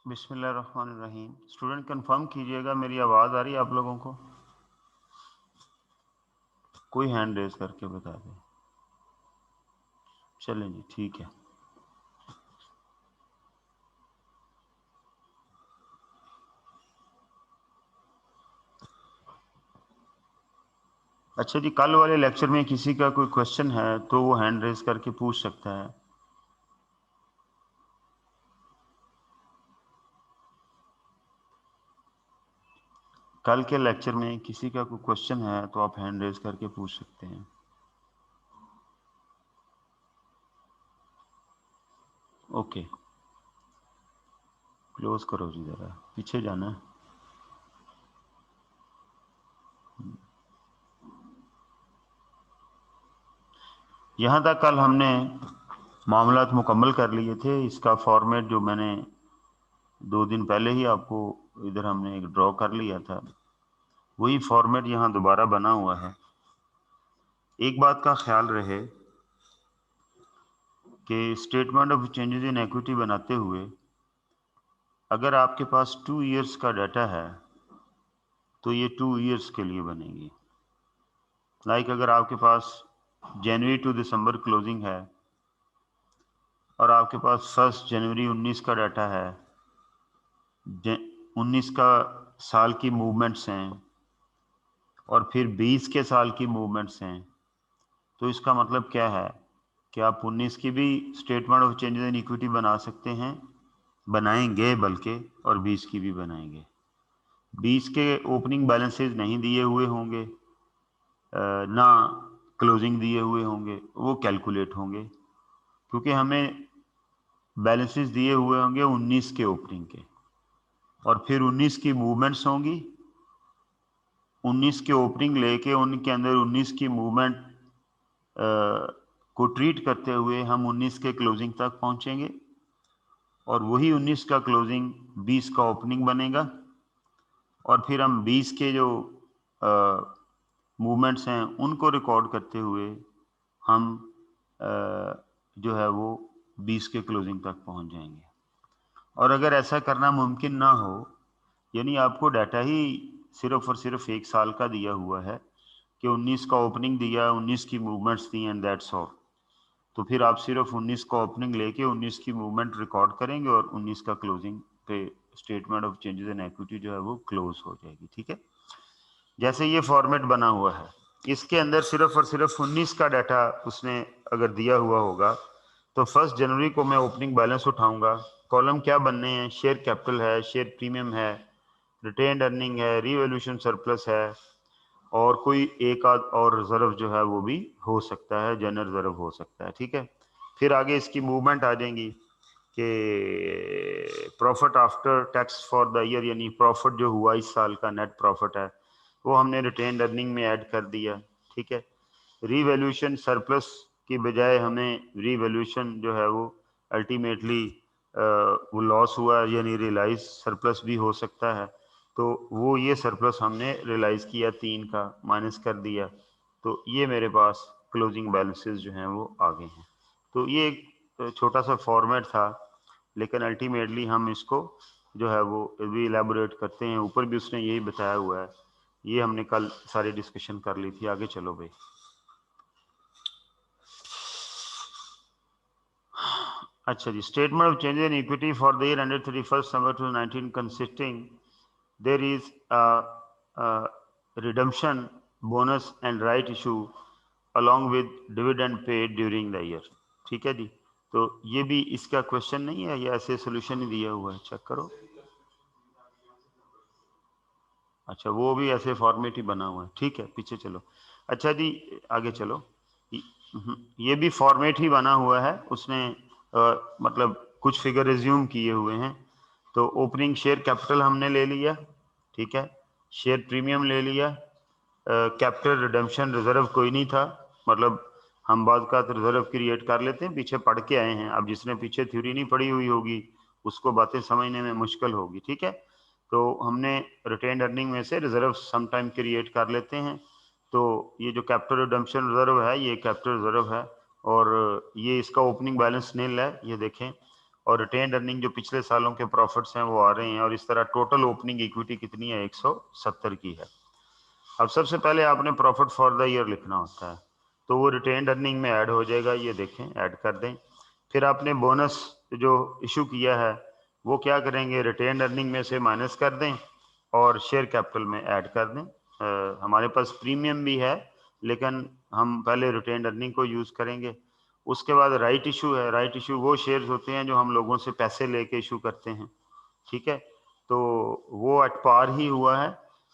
बिस्मिल्लाहिर्रहमानिर्रहीम। Student confirm कीजिएगा, मेरी आवाज़ आ रही है आप लोगों को? कोई हैंड रेज करके बता दे। चलें जी, ठीक है। अच्छा जी, कल वाले लेक्चर में किसी का कोई क्वेश्चन है तो वो हैंड रेज करके पूछ सकता है। कल के लेक्चर में किसी का कोई क्वेश्चन है तो आप हैंड रेज करके पूछ सकते हैं। ओके, क्लोज करो जी, ज़रा पीछे जाना है। यहाँ तक कल हमने मामलात मुकम्मल कर लिए थे। इसका फॉर्मेट जो मैंने 2 दिन पहले ही आपको इधर हमने एक ड्रॉ कर लिया था, वही फॉर्मेट यहाँ दोबारा बना हुआ है। एक बात का ख्याल रहे कि statement of changes in equity बनाते हुए अगर आपके पास 2 इयर्स का डाटा है तो ये 2 इयर्स के लिए बनेगी। लाइक अगर आपके पास जनवरी टू दिसंबर क्लोजिंग है और आपके पास 1 जनवरी 19 का डाटा है, 19 का साल की मूवमेंट्स हैं और फिर 20 के साल की मूवमेंट्स हैं, तो इसका मतलब क्या है कि आप 19 की भी statement of changes in equity बना सकते हैं, बनाएंगे बल्कि, और 20 की भी बनाएंगे। 20 के ओपनिंग बैलेंसेस नहीं दिए हुए होंगे, ना क्लोजिंग दिए हुए होंगे, वो कैलकुलेट होंगे क्योंकि हमें बैलेंसेस दिए हुए होंगे 19 के ओपनिंग के, और फिर 19 की मूवमेंट्स होंगी। 19 के ओपनिंग लेके उनके अंदर 19 की मूवमेंट को ट्रीट करते हुए हम 19 के क्लोजिंग तक पहुंचेंगे और वही 19 का क्लोजिंग 20 का ओपनिंग बनेगा और फिर हम 20 के जो मूवमेंट्स हैं उनको रिकॉर्ड करते हुए हम जो है वो 20 के क्लोजिंग तक पहुंच जाएंगे। और अगर ऐसा करना मुमकिन ना हो, यानी आपको डाटा ही सिर्फ और सिर्फ 1 साल का दिया हुआ है कि 19 का ओपनिंग दिया, 19 की movements the and that's all, तो फिर आप सिर्फ 19 का ओपनिंग लेके 19 की मूवमेंट रिकॉर्ड करेंगे और 19 का क्लोजिंग पे statement of changes in equity जो है वो क्लोज हो जाएगी। ठीक है, जैसे ये फॉर्मेट बना हुआ है, इसके अंदर सिर्फ और सिर्फ 19 का डाटा उसने अगर दिया हुआ होगा तो 1 जनवरी को मैं ओपनिंग बैलेंस उठाऊंगा। कॉलम क्या बनने हैं? शेयर कैपिटल है, शेयर प्रीमियम है, रिटेन्ड अर्निंग है, रीवैल्यूएशन सरप्लस है, और कोई एक आध और रिजर्व जो है वो भी हो सकता है, जनरल रिजर्व हो सकता है। ठीक है, फिर आगे इसकी मूवमेंट आ जाएंगी कि profit after tax for the year, यानी प्रॉफिट जो हुआ इस साल का नेट प्रॉफिट है वो हमने रिटेन्ड अर्निंग में ऐड कर दिया। ठीक है, रीवैल्यूएशन सरप्लस की बजाय हमें रीवैल्यूएशन जो है वो अल्टीमेटली वो लॉस हुआ, यानी रियलाइज सरप्लस भी हो सकता है, तो वो ये सरप्लस हमने रियलाइज किया 3 का माइनस कर दिया, तो ये मेरे पास क्लोजिंग बैलेंसेस जो हैं वो आ गए हैं। तो ये एक छोटा सा फॉर्मेट था, लेकिन अल्टीमेटली हम इसको जो है वो भी इलेबोरेट करते हैं। ऊपर भी उसने यही बताया हुआ है, ये हमने कल सारी डिस्कशन कर ली थी। आगे चलो भाई। अच्छा जी, statement of changes in equity for the year ended 31 December 2019 consisting there is redemption bonus and right issue along with dividend paid during the year। ठीक है जी, तो ये भी इसका क्वेश्चन नहीं है, ये ऐसे सोल्यूशन ही दिया हुआ है, चेक करो। अच्छा, वो भी ऐसे फॉर्मेट ही बना हुआ है, ठीक है, पीछे चलो। अच्छा जी, आगे चलो। ये भी फॉर्मेट ही बना हुआ है, उसने मतलब कुछ फिगर रिज्यूम किए हुए हैं। तो ओपनिंग शेयर कैपिटल हमने ले लिया, ठीक है, शेयर प्रीमियम ले लिया, कैपिटल रिडेम्पशन रिजर्व कोई नहीं था, मतलब हम बाद का रिजर्व क्रिएट कर लेते हैं, पीछे पढ़ के आए हैं। अब जिसने पीछे थ्योरी नहीं पढ़ी हुई होगी उसको बातें समझने में मुश्किल होगी। ठीक है, तो हमने रिटेन्ड अर्निंग में से रिजर्व सम टाइम क्रिएट कर लेते हैं। तो ये जो कैपिटल रिडेम्पशन रिजर्व है ये कैपिटल रिजर्व है, और ये इसका ओपनिंग बैलेंस नील है, ये देखें। और रिटेन्ड अर्निंग जो पिछले सालों के प्रॉफिट्स हैं वो आ रहे हैं, और इस तरह टोटल ओपनिंग इक्विटी कितनी है, 170 की है। अब सबसे पहले आपने प्रॉफिट फॉर द ईयर लिखना होता है, तो वो रिटेन्ड अर्निंग में ऐड हो जाएगा, ये देखें ऐड कर दें। फिर आपने बोनस जो इशू किया है वो क्या करेंगे, रिटेन्ड अर्निंग में से माइनस कर दें और शेयर कैपिटल में ऐड कर दें। हमारे पास प्रीमियम भी है, लेकिन हम पहले रिटेन्ड अर्निंग को यूज़ करेंगे। उसके बाद राइट इशू है, राइट इशू वो शेयर्स होते हैं जो हम लोगों से पैसे लेके इशू करते हैं, ठीक है, तो वो एट पार ही हुआ है।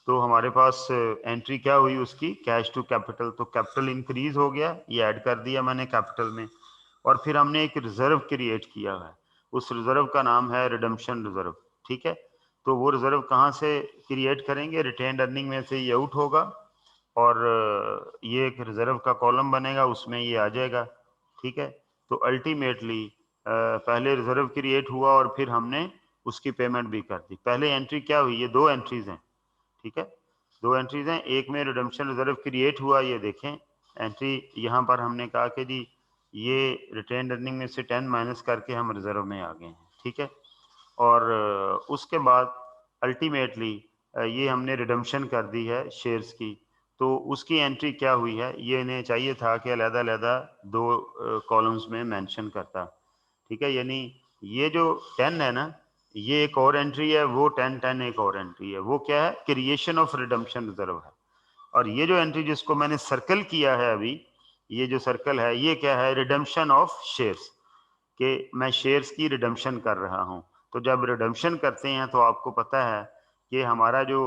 तो हमारे पास एंट्री क्या हुई उसकी, कैश टू कैपिटल, तो कैपिटल इंक्रीज हो गया, ये ऐड कर दिया मैंने कैपिटल में। और फिर हमने एक रिजर्व क्रिएट किया है, उस रिजर्व का नाम है रिडम्पशन रिजर्व, ठीक है। तो वो रिजर्व कहाँ से क्रिएट करेंगे, रिटेन्ड अर्निंग में से ये आउट होगा और ये एक रिजर्व का कॉलम बनेगा, उसमें ये आ जाएगा, ठीक है। तो अल्टीमेटली पहले रिजर्व क्रिएट हुआ और फिर हमने उसकी पेमेंट भी कर दी। पहले एंट्री क्या हुई, ये दो एंट्रीज हैं, ठीक है, दो एंट्रीज हैं। एक में रिडम्पशन रिजर्व क्रिएट हुआ, ये देखें एंट्री, यहाँ पर हमने कहा कि जी ये रिटेन्ड अर्निंग में से 10 माइनस करके हम रिजर्व में आ गए हैं, ठीक है। और उसके बाद अल्टीमेटली ये हमने रिडम्पशन कर दी है शेयर्स की, तो उसकी एंट्री क्या हुई है, ये इन्हें चाहिए था कि अलग-अलग दो कॉलम्स में मेंशन करता, ठीक है। यानी ये जो 10 है ना, ये एक और एंट्री है, वो 10 एक और एंट्री है, वो क्या है, क्रिएशन ऑफ रिडम्पशन रिजर्व है। और ये जो एंट्री जिसको मैंने सर्कल किया है अभी, ये जो सर्कल है ये क्या है, रिडम्पशन ऑफ शेयर्स, कि मैं शेयर्स की रिडम्पशन कर रहा हूं। तो जब रिडम्पशन करते हैं तो आपको पता है कि हमारा जो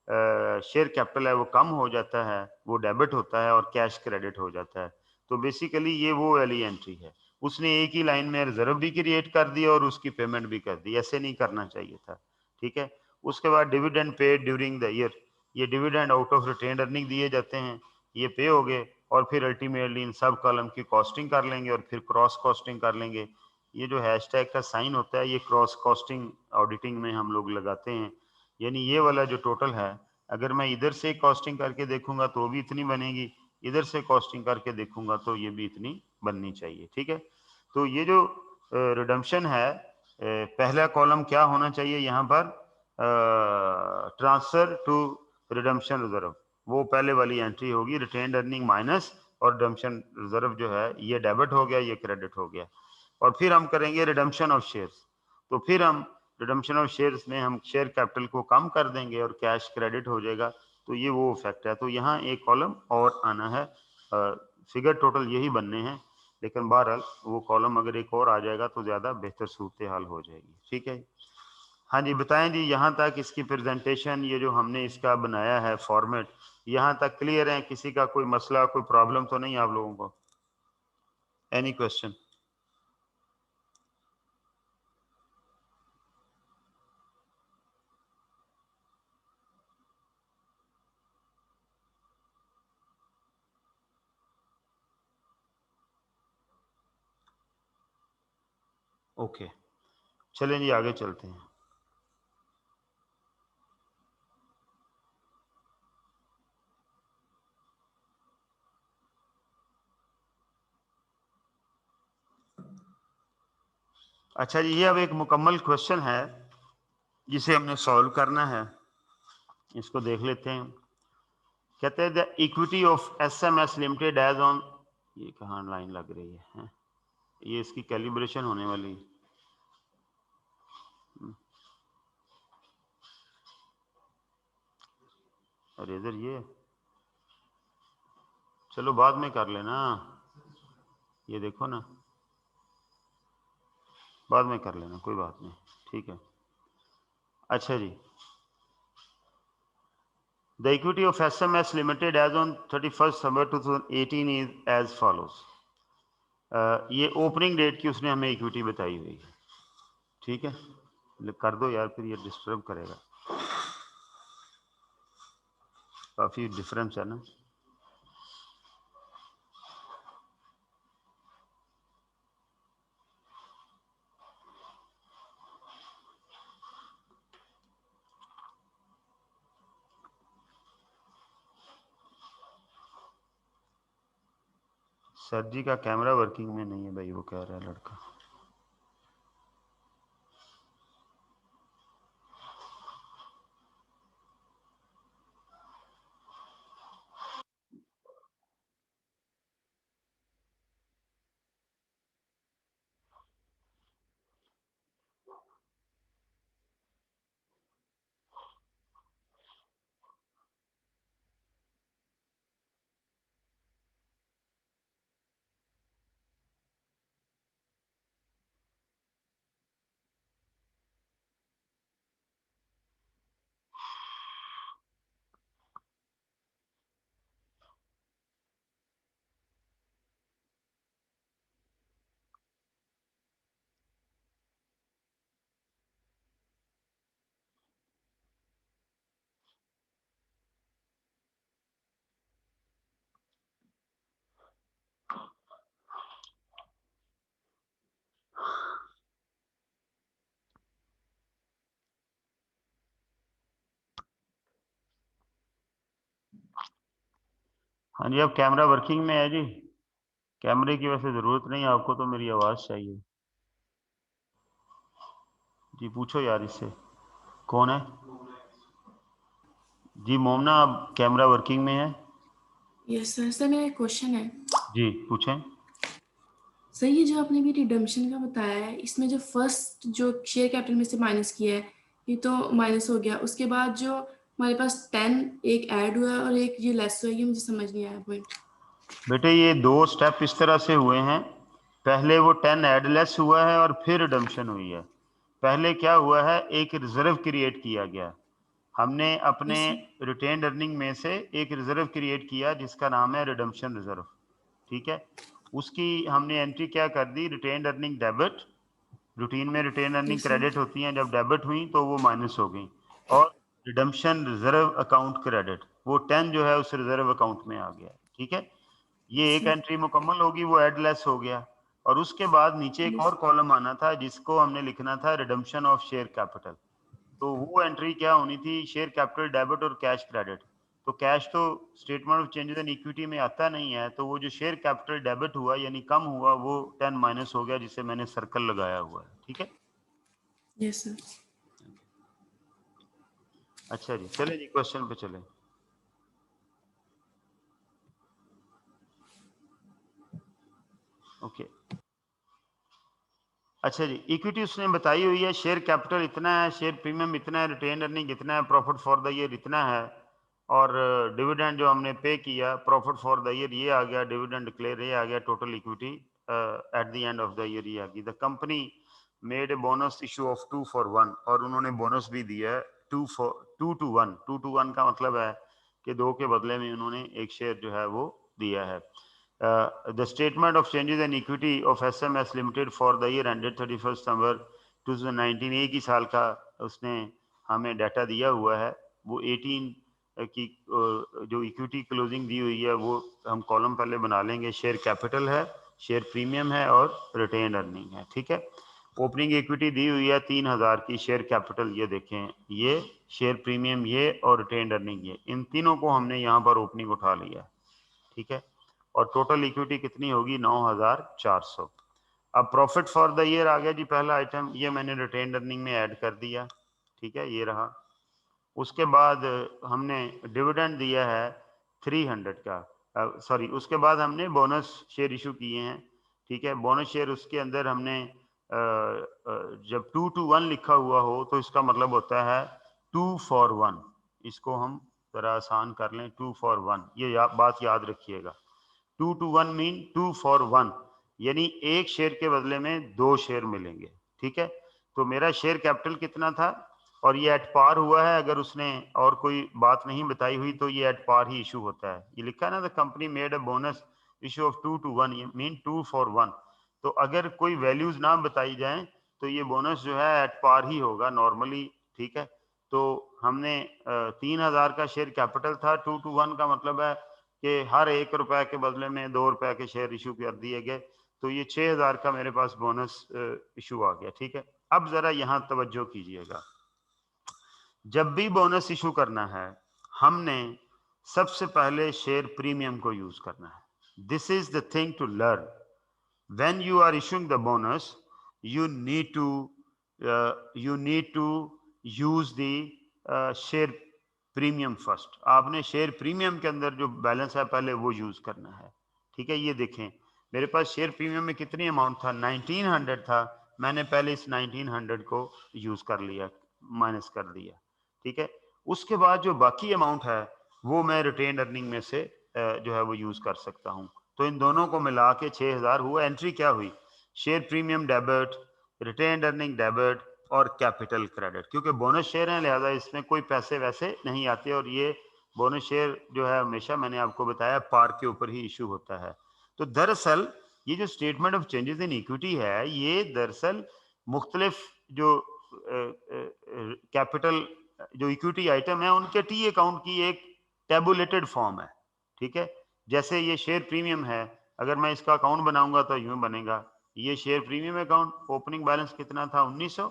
शेयर कैपिटल है वो कम हो जाता है, वो डेबिट होता है और कैश क्रेडिट हो जाता है। तो बेसिकली ये वो वाली एंट्री है, उसने एक ही लाइन में रिजर्व भी क्रिएट कर दिया और उसकी पेमेंट भी कर दी, ऐसे नहीं करना चाहिए था, ठीक है। उसके बाद dividend paid during the year, ये dividend out of retained earning दिए जाते हैं, ये पे हो गए, और फिर अल्टीमेटली इन सब कॉलम की कॉस्टिंग कर लेंगे और फिर क्रॉस कॉस्टिंग कर लेंगे। ये जो हैशटैग का साइन होता है, ये क्रॉस कॉस्टिंग ऑडिटिंग में हम लोग लगाते हैं। यानी ये वाला जो टोटल है, अगर मैं इधर से कॉस्टिंग करके देखूंगा तो भी इतनी बनेगी, इधर से कॉस्टिंग करके देखूंगा तो ये भी इतनी बननी चाहिए, ठीक है। तो ये जो रिडम्पशन है, पहला कॉलम क्या होना चाहिए यहाँ पर, ट्रांसफर टू रिडम्पशन रिजर्व, वो पहले वाली एंट्री होगी, रिटेन्ड अर्निंग माइनस और रिडम्पशन रिजर्व जो है ये डेबिट हो गया, ये क्रेडिट हो गया। और फिर हम करेंगे रिडम्पशन ऑफ शेयर्स, तो फिर हम रिडम्पशन ऑफ शेयर्स में हम शेयर कैपिटल को कम कर देंगे और कैश क्रेडिट हो जाएगा, तो ये वो इफेक्ट है। तो यहाँ एक कॉलम और आना है, फिगर टोटल यही बनने हैं, लेकिन बहरहाल वो कॉलम अगर एक और आ जाएगा तो ज़्यादा बेहतर सूरत हाल हो जाएगी, ठीक है। हाँ जी, बताएं जी, यहाँ तक इसकी प्रेजेंटेशन, ये जो हमने इसका बनाया है फॉर्मेट, यहाँ तक क्लियर है, किसी का कोई मसला कोई प्रॉब्लम तो नहीं आप लोगों को, एनी क्वेश्चन? ओके, चलें जी आगे चलते हैं। अच्छा जी, ये अब एक मुकम्मल क्वेश्चन है जिसे हमने सॉल्व करना है, इसको देख लेते हैं। कहते हैं the equity of SMS limited as on, ये कहाँ लाइन लग रही है? ये इसकी कैलिब्रेशन होने वाली है। अरे इधर ये, चलो बाद में कर लेना, ये देखो ना, बाद में कर लेना, कोई बात नहीं, ठीक है। अच्छा जी, the equity of SMS limited as on 31 December 2018 is as follows. ये ओपनिंग डेट की उसने हमें इक्विटी बताई हुई है, ठीक है। कर दो यार, फिर ये डिस्टर्ब करेगा, काफी डिफरेंस है ना। सर जी का कैमरा वर्किंग में नहीं है भाई, वो कह रहा है लड़का। हाँ जी, अब कैमरा वर्किंग में है जी। कैमरे की वैसे जरूरत नहीं, आपको तो मेरी आवाज चाहिए जी। पूछो यार इससे, कौन है जी? मोमना, अब कैमरा वर्किंग में है यस सर। सर मेरा एक क्वेश्चन है। जी, पूछें। सर ये जो आपने भी रिडम्पशन का बताया है, इसमें जो फर्स्ट जो शेयर कैपिटल में से माइनस किया है ये तो माइनस हो गया, उसके बाद जो हमारे पास 10 एक ऐड हुआ है और एक ये लेस हुआ है, ये मुझे समझ नहीं आया पॉइंट। बेटे ये दो स्टेप इस तरह से हुए हैं, पहले वो 10 एडलेस हुआ है और फिर रिडम्पशन हुई है। पहले क्या हुआ है, एक रिजर्व क्रिएट किया गया, हमने अपने यस सर। रिटेन्ड अर्निंग में से एक रिजर्व क्रिएट किया जिसका नाम है रिडम्पशन रिजर्व। ठीक है, उसकी हमने एंट्री क्या कर दी, रिटेन्ड अर्निंग डेबिट। रूटीन में retained earning yes sir. Credit होती हैं, जब डेबिट हुई तो वो माइनस हो गई। और रिडम्पशन रिजर्व अकाउंट क्रेडिट, वो 10 जो है उस रिजर्व अकाउंट में आ गया। ठीक है, ये एक सर। एंट्री मुकम्मल होगी, वो एडलेस हो गया। और उसके बाद नीचे एक यस। और कॉलम आना था जिसको हमने लिखना था रिडम्पशन ऑफ शेयर कैपिटल। तो वो एंट्री क्या होनी थी, शेयर कैपिटल डेबिट और कैश क्रेडिट। तो कैश तो statement of changes in equity में आता नहीं है, तो वो जो शेयर कैपिटल डेबिट हुआ यानी कम हुआ, वो 10 माइनस हो गया, जिसे मैंने सर्कल लगाया हुआ है। ठीक है, यस सर। अच्छा जी, चले जी क्वेश्चन पे चले। ओके, अच्छा जी, इक्विटी उसने बताई हुई है, शेयर कैपिटल इतना है, शेयर प्रीमियम इतना है, रिटेन अर्निंग इतना है, प्रॉफिट फॉर द ईयर इतना है, और डिविडेंड जो हमने पे किया प्रॉफिट फॉर द ईयर ये आ गया, डिविडेंड डिक्लेयर ये आ गया, total equity at the end of the year ये आ गई। The company made a bonus issue of 2 for 1, और उन्होंने बोनस भी दिया है 2 to 1। 2 to 1 का मतलब है कि 2 के बदले में उन्होंने एक शेयर जो है वो दिया है। The statement of changes in equity of SMS Limited for the year ended 31st December 2019, एक ही साल का उसने हमें डाटा दिया हुआ है। वो 18 की जो इक्विटी क्लोजिंग दी हुई है वो हम कॉलम पहले बना लेंगे। शेयर कैपिटल है, शेयर प्रीमियम है और रिटेन अर्निंग है। ठीक है, ओपनिंग इक्विटी दी हुई है 3000 की, शेयर कैपिटल ये देखें, ये शेयर प्रीमियम ये और रिटेन अर्निंग ये, इन तीनों को हमने यहाँ पर ओपनिंग उठा लिया। ठीक है, और टोटल इक्विटी कितनी होगी, 9400। अब प्रॉफिट फॉर द ईयर आ गया जी, पहला आइटम ये मैंने रिटेन अर्निंग में ऐड कर दिया। ठीक है, ये रहा। उसके बाद हमने डिविडेंड दिया है 300 का, सॉरी, उसके बाद हमने बोनस शेयर इशू किए हैं। ठीक है, बोनस शेयर उसके अंदर हमने जब 2 to 1 लिखा हुआ हो तो इसका मतलब होता है 2 for 1। इसको हम जरा आसान कर लें, 2 for 1, ये बात याद रखिएगा। 2 to 1 मीन 2 for 1, यानी एक शेयर के बदले में 2 शेयर मिलेंगे। ठीक है, तो मेरा शेयर कैपिटल कितना था और ये एट पार हुआ है, अगर उसने और कोई बात नहीं बताई हुई तो ये एट पार ही इशू होता है। ये लिखा है ना, the company made a bonus issue of 2 to 1, ये मीन 2 for 1। तो अगर कोई वैल्यूज ना बताई जाए तो ये बोनस जो है एट पार ही होगा नॉर्मली। ठीक है, तो हमने 3000 का शेयर कैपिटल था, 2 to 1 का मतलब है कि हर 1 रुपए के बदले में 2 रुपए के शेयर इशू कर दिए गए, तो ये 6000 का मेरे पास बोनस इशू आ गया। ठीक है, अब जरा यहाँ तवज्जो कीजिएगा, जब भी बोनस इशू करना है हमने सबसे पहले शेयर प्रीमियम को यूज करना है। This is the thing to learn. when you are issuing the bonus, you need to you need to use the share premium first। आपने शेयर प्रीमियम के अंदर जो बैलेंस है पहले वो यूज करना है। ठीक है, ये देखें मेरे पास शेयर प्रीमियम में कितनी अमाउंट था, 1900 था, मैंने पहले इस 1900 को यूज कर लिया, माइनस कर दिया। ठीक है, उसके बाद जो बाकी अमाउंट है वो मैं रिटेन अर्निंग में से जो है वो यूज कर सकता हूँ। तो इन दोनों को मिला के 6000 हुआ। एंट्री क्या हुई, share premium debit, retained earning debit और कैपिटल क्रेडिट। क्योंकि बोनस शेयर है लिहाजा इसमें कोई पैसे वैसे नहीं आते, और ये बोनस शेयर जो है हमेशा मैंने आपको बताया पार के ऊपर ही इशू होता है। तो दरअसल ये जो statement of changes in equity है ये दरअसल मुख्तलिफ जो कैपिटल जो इक्विटी आइटम है उनके टी अकाउंट की एक टेबुलेटेड फॉर्म है। ठीक है, जैसे ये शेयर प्रीमियम है, अगर मैं इसका अकाउंट बनाऊंगा तो यूं बनेगा, ये share premium account, opening balance कितना था 1900।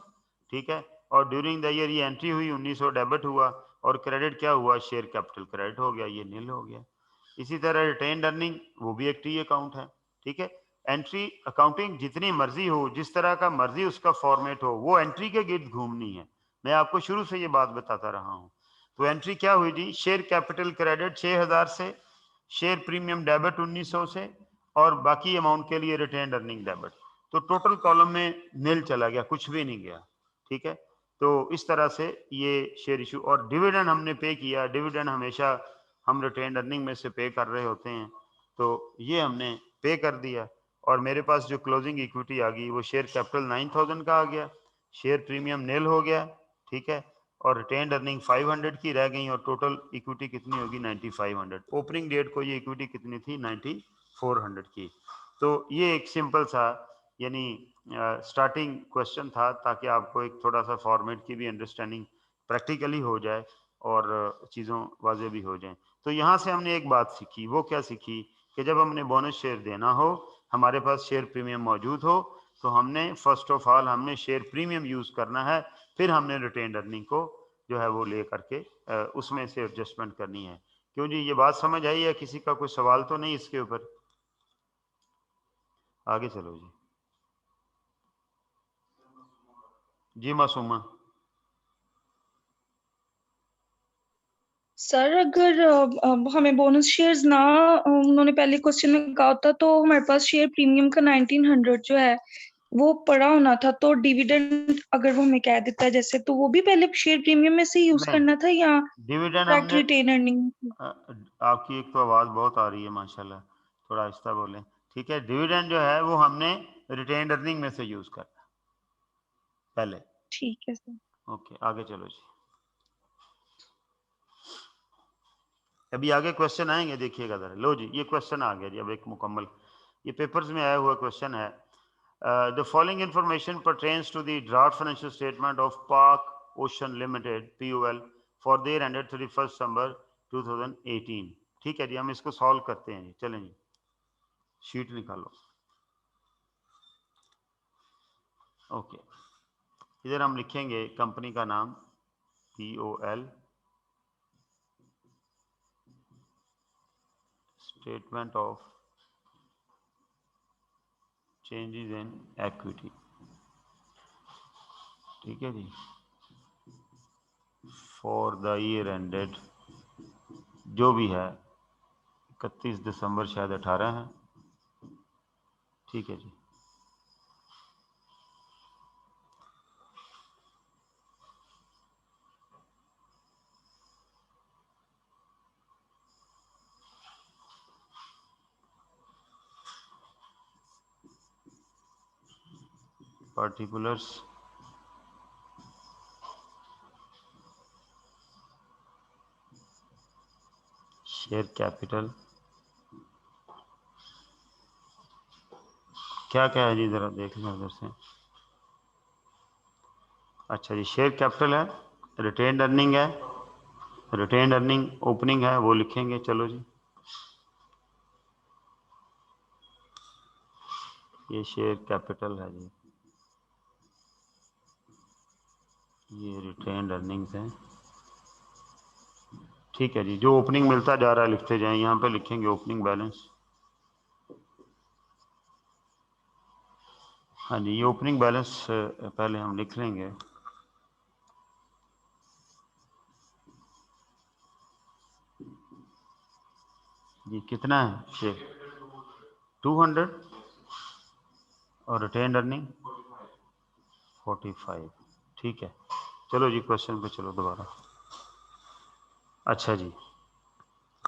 ठीक है, और ड्यूरिंग द ईयर ये एंट्री हुई 1900, डेबिट हुआ, और क्रेडिट क्या हुआ, शेयर कैपिटल क्रेडिट हो गया, ये नील हो गया। इसी तरह रिटेन्ड अर्निंग वो भी एक टी अकाउंट है, ठीक है। एंट्री अकाउंटिंग जितनी मर्जी हो, जिस तरह का मर्जी उसका फॉर्मेट हो, वो एंट्री के गिर्द घूमनी है। मैं आपको शुरू से ये बात बताता रहा हूँ। तो एंट्री क्या हुई जी, शेयर कैपिटल क्रेडिट 6000 से, शेयर प्रीमियम डेबिट 1900 से, और बाकी अमाउंट के लिए रिटेन्ड अर्निंग डेबिट। तो टोटल कॉलम में नील चला गया, कुछ भी नहीं गया, ठीक है। तो इस तरह से ये शेयर इशू, और डिविडेंड हमने पे किया। डिविडेंड हमेशा हम रिटेन्ड अर्निंग में से पे कर रहे होते हैं, तो ये हमने पे कर दिया। और मेरे पास जो क्लोजिंग इक्विटी आ गई वो शेयर कैपिटल 9000 का आ गया, शेयर प्रीमियम नील हो गया, ठीक है, और रिटेन्ड अर्निंग 500 की रह गई, और टोटल इक्विटी कितनी होगी 9500। ओपनिंग डेट को ये इक्विटी कितनी थी 9400 की। तो ये एक सिंपल सा यानी स्टार्टिंग क्वेश्चन था, ताकि आपको एक थोड़ा सा फॉर्मेट की भी अंडरस्टैंडिंग प्रैक्टिकली हो जाए और चीज़ों वाजे भी हो जाएं। तो यहाँ से हमने एक बात सीखी, वो क्या सीखी कि जब हमने बोनस शेयर देना हो, हमारे पास शेयर प्रीमियम मौजूद हो, तो हमने फर्स्ट ऑफ ऑल हमने शेयर प्रीमियम यूज़ करना है, फिर हमने रिटेन्ड अर्निंग को जो है वो ले करके उसमें से एडजस्टमेंट करनी है। क्यों जी, ये बात समझ आई है? किसी का कोई सवाल तो नहीं इसके ऊपर? आगे चलो जी। जी मासूमा। सर अगर हमें बोनस शेयर्स ना उन्होंने पहले क्वेश्चन में कहा होता तो हमारे पास शेयर प्रीमियम का 1900 जो है वो पड़ा होना था, तो डिविडेंड अगर वो हमें कह देता है जैसे, तो वो भी पहले शेयर प्रीमियम में से यूज नहीं, करना था या डिविडेंड डायरेक्ट हमने रिटेन अर्निंग? आपकी एक तो आवाज़ बहुत आ रही है माशाल्लाह, थोड़ा आहिस्ता बोलें, ठीक है। डिविडेंड जो है वो हमने रिटेन्ड अर्निंग में से यूज़ करना पहले। ठीक है सर। ओके, आगे चलो जी। अभी आगे क्वेश्चन आएंगे, देखिएगा जरा। लो जी, ये क्वेश्चन आ गया जी, अब एक मुकम्मल ये पेपर्स में आया हुआ क्वेश्चन है। The following information pertains to the draft financial statement of Pak ocean limited POL for the year ended 31 December 2018। ठीक है जी, हम इसको सॉल्व करते हैं जी। चलें जी, शीट निकालो। ओके, इधर हम लिखेंगे कंपनी का नाम POL, statement of changes in equity, ठीक है जी, फॉर द ईयर एंडेड, जो भी है 31 दिसंबर शायद 18 है, ठीक है जी। पर्टिकुलर्स शेयर कैपिटल क्या क्या है जी, जरा देख लें उधर से। अच्छा जी, शेयर कैपिटल है, रिटेन्ड अर्निंग है, रिटेन्ड अर्निंग ओपनिंग है वो लिखेंगे। चलो जी, ये शेयर कैपिटल है जी, ये रिटेन्ड अर्निंग्स है, ठीक है जी। जो ओपनिंग मिलता जा रहा है लिखते जाएं, यहाँ पे लिखेंगे ओपनिंग बैलेंस। हाँ जी, ये ओपनिंग बैलेंस पहले हम लिख लेंगे। ये कितना है शेयर? 200, और रिटेन्ड अर्निंग 45, ठीक है। चलो जी, क्वेश्चन पे चलो दोबारा। अच्छा जी,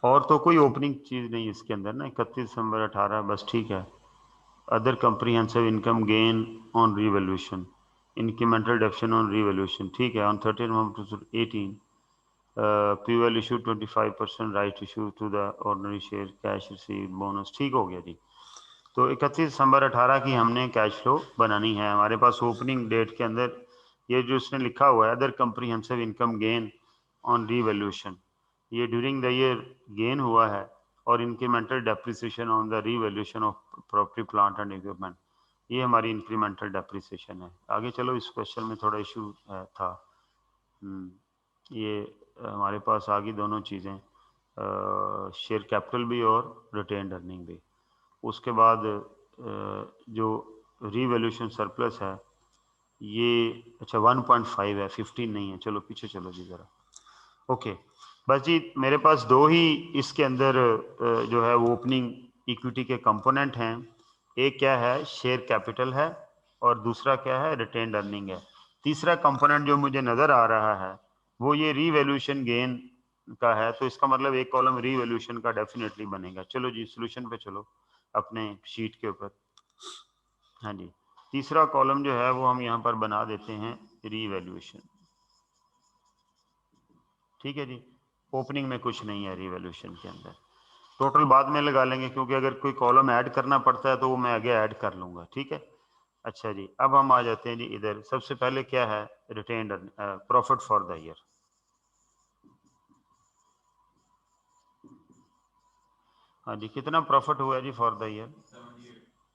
और तो कोई ओपनिंग चीज़ नहीं इसके अंदर ना, 31 दिसंबर 18 बस, ठीक है। Other comprehensive income gain on revaluation, incremental depreciation on revaluation, ठीक है। On 13 November 2018 POL issue 25% right issue to the ordinary share, cash receive, bonus, ठीक हो गया जी। तो 31 दिसंबर 18 की हमने कैश फ्लो बनानी है। हमारे पास ओपनिंग डेट के अंदर ये जो इसने लिखा हुआ है, other comprehensive income gain on revaluation, ये ड्यूरिंग द ईयर गेन हुआ है, और incremental depreciation on the revaluation of property plant and equipment, ये हमारी इंक्रीमेंटल डेप्रिसिएशन है। आगे चलो, इस क्वेश्चन में थोड़ा इशू था। ये हमारे पास आ गई दोनों चीज़ें। शेयर कैपिटल भी और रिटेन्ड अर्निंग भी। उसके बाद जो रीवैल्यूएशन सरप्लस है ये अच्छा 1.5 है, 15 नहीं है। चलो पीछे चलो जी ज़रा। ओके बस जी, मेरे पास दो ही इसके अंदर जो है वो ओपनिंग इक्विटी के कंपोनेंट हैं। एक क्या है, शेयर कैपिटल है, और दूसरा क्या है, रिटेन्ड अर्निंग है। तीसरा कंपोनेंट जो मुझे नज़र आ रहा है वो ये रीवैल्यूएशन गेन का है, तो इसका मतलब एक कॉलम रीवैल्यूएशन का डेफिनेटली बनेगा। चलो जी सॉल्यूशन पे चलो अपने शीट के ऊपर। हाँ जी, तीसरा कॉलम जो है वो हम यहाँ पर बना देते हैं रीवैल्यूएशन। ठीक है जी, ओपनिंग में कुछ नहीं है रीवैल्यूएशन के अंदर, टोटल बाद में लगा लेंगे, क्योंकि अगर कोई कॉलम ऐड करना पड़ता है तो वो मैं आगे ऐड कर लूंगा। ठीक है, अच्छा जी, अब हम आ जाते हैं जी इधर। सबसे पहले क्या है, retained profit for the year. हाँ जी, कितना प्रॉफिट हुआ जी फॉर द ईयर?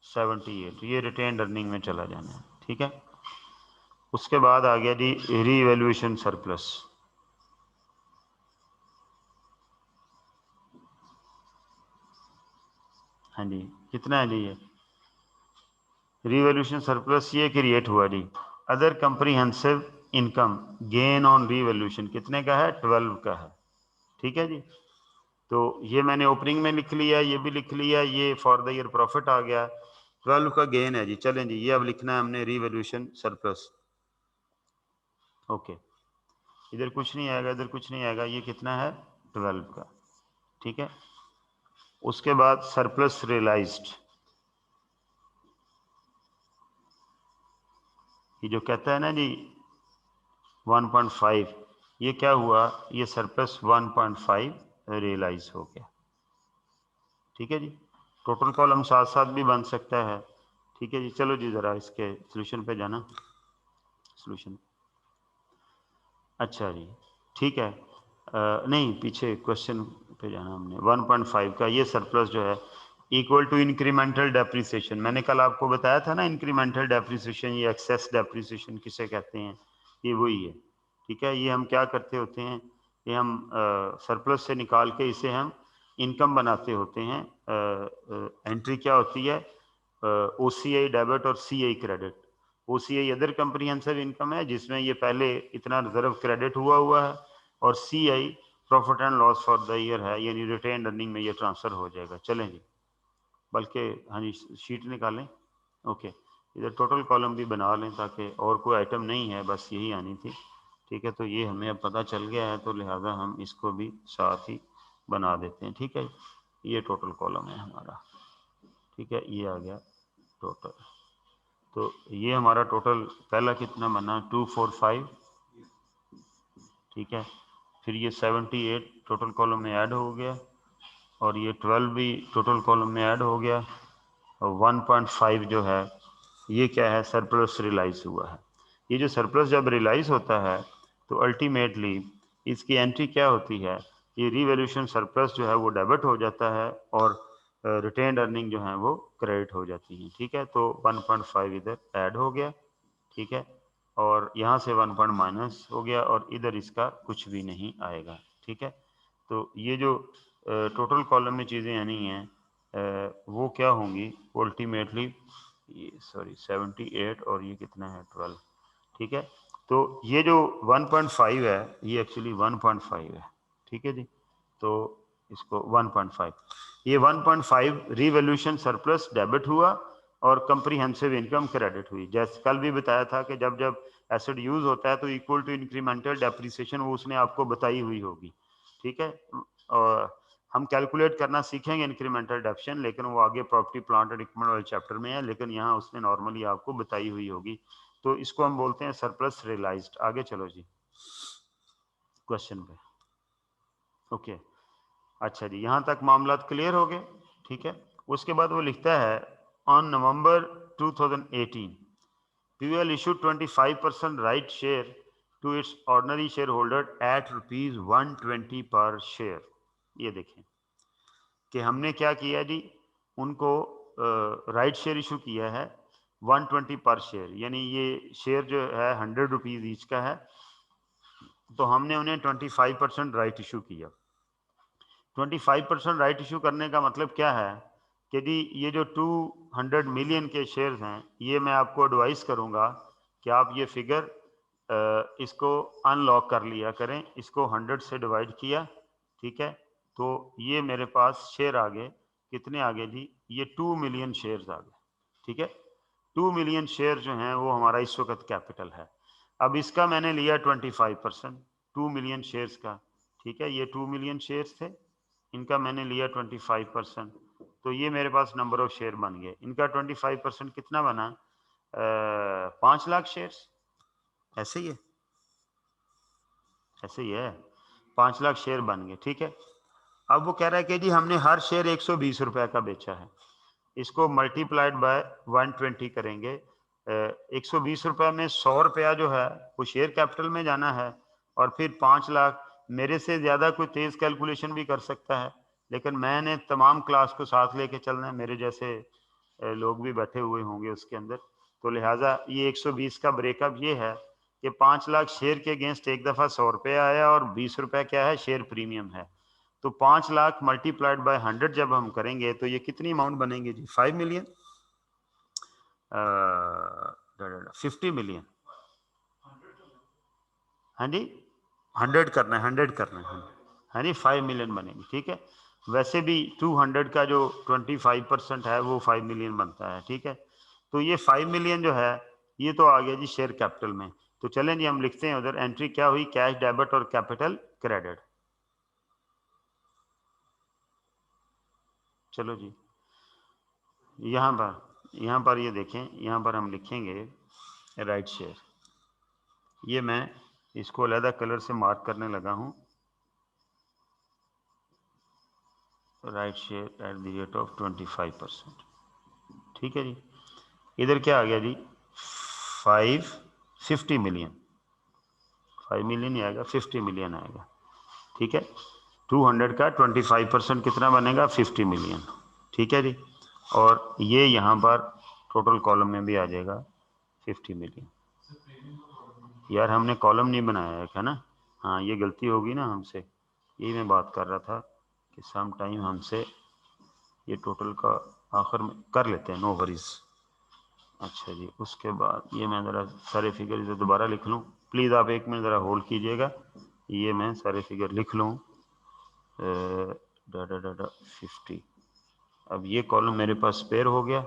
78। ये रिटेन्ड अर्निंग में चला जाना है। ठीक है, उसके बाद आ गया जी रीवैल्यूएशन सरप्लस। हाँ जी, कितना है जी ये रीवैल्यूएशन सरप्लस? ये क्रिएट हुआ जी other comprehensive income gain on revaluation, कितने का है? 12 का है। ठीक है जी, तो ये मैंने ओपनिंग में लिख लिया, ये भी लिख लिया, ये फॉर द ईयर प्रॉफिट आ गया, 12 का गेन है जी। चलें जी, ये अब लिखना है हमने रीवैल्यूएशन सरप्लस। ओके, इधर कुछ नहीं आएगा, इधर कुछ नहीं आएगा, ये कितना है? 12 का। ठीक है, उसके बाद सरप्लस रियलाइज्ड, ये जो कहता है ना जी 1.5, ये क्या हुआ, ये सरप्लस 1.5 रियलाइज हो गया। ठीक है जी, टोटल कॉलम साथ साथ भी बन सकता है। ठीक है जी, चलो जी ज़रा इसके सॉल्यूशन पे जाना, सॉल्यूशन। अच्छा जी, ठीक है, नहीं पीछे क्वेश्चन पे जाना हमने। 1.5 का ये सरप्लस जो है इक्वल टू इंक्रीमेंटल डेप्रिसिएशन। मैंने कल आपको बताया था ना, इंक्रीमेंटल डेप्रिसिएशन या एक्सेस डेप्रिसिएशन किसे कहते हैं, ये वही है। ठीक है, ये हम क्या करते होते हैं, ये हम सरप्लस से निकाल के इसे हम इनकम बनाते होते हैं। एंट्री क्या होती है, OCI डेबिट और CI credit. OCI other comprehensive income है, जिसमें ये पहले इतना रिजर्व क्रेडिट हुआ है, और CI profit and loss for the year है, यानी रिटेन्ड अर्निंग में ये ट्रांसफर हो जाएगा। चलें जी, बल्कि हाँ जी शीट निकालें। ओके, इधर टोटल कॉलम भी बना लें, ताकि और कोई आइटम नहीं है, बस यही आनी थी। ठीक है, तो ये हमें अब पता चल गया है, तो लिहाजा हम इसको भी साथ ही बना देते हैं। ठीक है, ये टोटल कॉलम है हमारा। ठीक है, ये आ गया टोटल, तो ये हमारा टोटल पहला कितना बना, 245। ठीक है, फिर ये 78 टोटल कॉलम में ऐड हो गया, और ये 12 भी टोटल कॉलम में ऐड हो गया, और 1.5 जो है ये क्या है, सरप्लस रियलाइज हुआ है। ये जो सरप्लस जब रियलाइज होता है तो अल्टीमेटली इसकी एंट्री क्या होती है, ये रीवैल्यूएशन सरप्लस जो है वो डेबिट हो जाता है, और रिटेन्ड अर्निंग जो है वो क्रेडिट हो जाती है। ठीक है, तो 1.5 इधर ऐड हो गया। ठीक है, और यहाँ से 1 पॉइंट माइनस हो गया, और इधर इसका कुछ भी नहीं आएगा। ठीक है, तो ये जो टोटल कॉलम में चीज़ें आनी हैं वो क्या होंगी अल्टीमेटली, ये सॉरी 78 और ये कितना है 12। ठीक है, तो ये जो 1.5 है ये एक्चुअली 1.5 है। ठीक है जी, तो इसको 1.5, ये 1.5 रीवैल्यूएशन सरप्लस डेबिट हुआ, और कंप्रीहेंसिव इनकम क्रेडिट हुई। जैसे कल भी बताया था कि जब जब एसिड यूज होता है तो इक्वल टू इंक्रीमेंटल डेप्रिसिएशन वो उसने आपको बताई हुई होगी। ठीक है, और हम कैलकुलेट करना सीखेंगे इंक्रीमेंटल डेप्रिसिएशन, लेकिन वो आगे प्रॉपर्टी प्लांट एंड इक्विपमेंट वाले चैप्टर में है, लेकिन यहाँ उसने नॉर्मली आपको बताई हुई होगी। तो इसको हम बोलते हैं सरप्लस रियलाइज्ड। आगे चलो जी क्वेश्चन पे। ओके, अच्छा जी, यहाँ तक मामला क्लियर हो गए। ठीक है, उसके बाद वो लिखता है on November 2018 PUL issued 25% right share to its ordinary shareholder at ₹120 per share। ये देखें कि हमने क्या किया जी, उनको राइट शेयर इशू किया है 120 पर शेयर, यानी ये शेयर जो है 100 रुपीज ईच का है, तो हमने उन्हें 25% राइट इशू किया। 25% राइट इशू करने का मतलब क्या है कि जी ये जो 200 मिलियन के शेयर्स हैं, ये मैं आपको एडवाइस करूंगा कि आप ये फिगर इसको अनलॉक कर लिया करें। इसको 100 से डिवाइड किया, ठीक है, तो ये मेरे पास शेयर आ गए। कितने आ गए जी? ये 2 मिलियन शेयर्स आ गए, ठीक है। 2 मिलियन शेयर जो हैं वो हमारा इस वक्त कैपिटल है। अब इसका मैंने लिया 25%, 2 मिलियन शेयर्स का, ठीक है। ये 2 मिलियन शेयर्स थे, इनका मैंने लिया 25%, तो ये मेरे पास नंबर ऑफ शेयर बन गए। इनका 25% कितना बना? 5 लाख शेयर्स। ऐसे ही है, ऐसे ही है, 5 लाख शेयर बन गए, ठीक है। अब वो कह रहा है कि जी हमने हर शेयर 120 रुपए का बेचा है। इसको मल्टीप्लाइड बाय 120 करेंगे। 120 रुपए में 100 रुपया जो है वो शेयर कैपिटल में जाना है, और फिर 5 लाख। मेरे से ज्यादा कोई तेज कैलकुलेशन भी कर सकता है, लेकिन मैंने तमाम क्लास को साथ लेके चलना है। मेरे जैसे लोग भी बैठे हुए होंगे उसके अंदर, तो लिहाजा ये 120 का ब्रेकअप ये है कि 5 लाख शेयर के अगेंस्ट एक दफा 100 रुपये आया, और 20 रुपए क्या है? शेयर प्रीमियम है। तो 5 लाख मल्टीप्लाइड बाय 100 जब हम करेंगे तो ये कितनी अमाउंट बनेंगे जी? 5 मिलियन, 50 मिलियन। हाँ जी, 100 करना है, 100 करना है, हाँ जी, 5 मिलियन बनेंगे, ठीक है। वैसे भी 200 का जो 25% है वो 5 मिलियन बनता है, ठीक है। तो ये 5 मिलियन जो है ये तो आ गया जी शेयर कैपिटल में। तो चलें जी हम लिखते हैं उधर, एंट्री क्या हुई? कैश डेबिट और कैपिटल क्रेडिट। चलो जी, यहाँ पर ये देखें, यहाँ पर हम लिखेंगे राइट शेयर। ये मैं इसको अलग कलर से मार्क करने लगा हूँ, right share at the rate of 25%, ठीक है जी। इधर क्या आ गया जी? 50 मिलियन, 5 मिलियन ही आएगा, 50 मिलियन आएगा, ठीक है। 200 का 25% कितना बनेगा? 50 मिलियन, ठीक है जी। और ये यहाँ पर टोटल कॉलम में भी आ जाएगा 50 मिलियन। यार हमने कॉलम नहीं बनाया है ना, हाँ ये गलती होगी ना हमसे, यही मैं बात कर रहा था कि सम टाइम हमसे ये टोटल का आखिर में कर लेते हैं, नो वरीज। अच्छा जी, उसके बाद ये मैं ज़रा सारे फिगर इधर दोबारा लिख लूँ, प्लीज़ आप एक मिनट ज़रा होल्ड कीजिएगा, ये मैं सारे फिगर लिख लूँ। डाटा 50। अब ये कॉलम मेरे पास स्पेयर हो गया,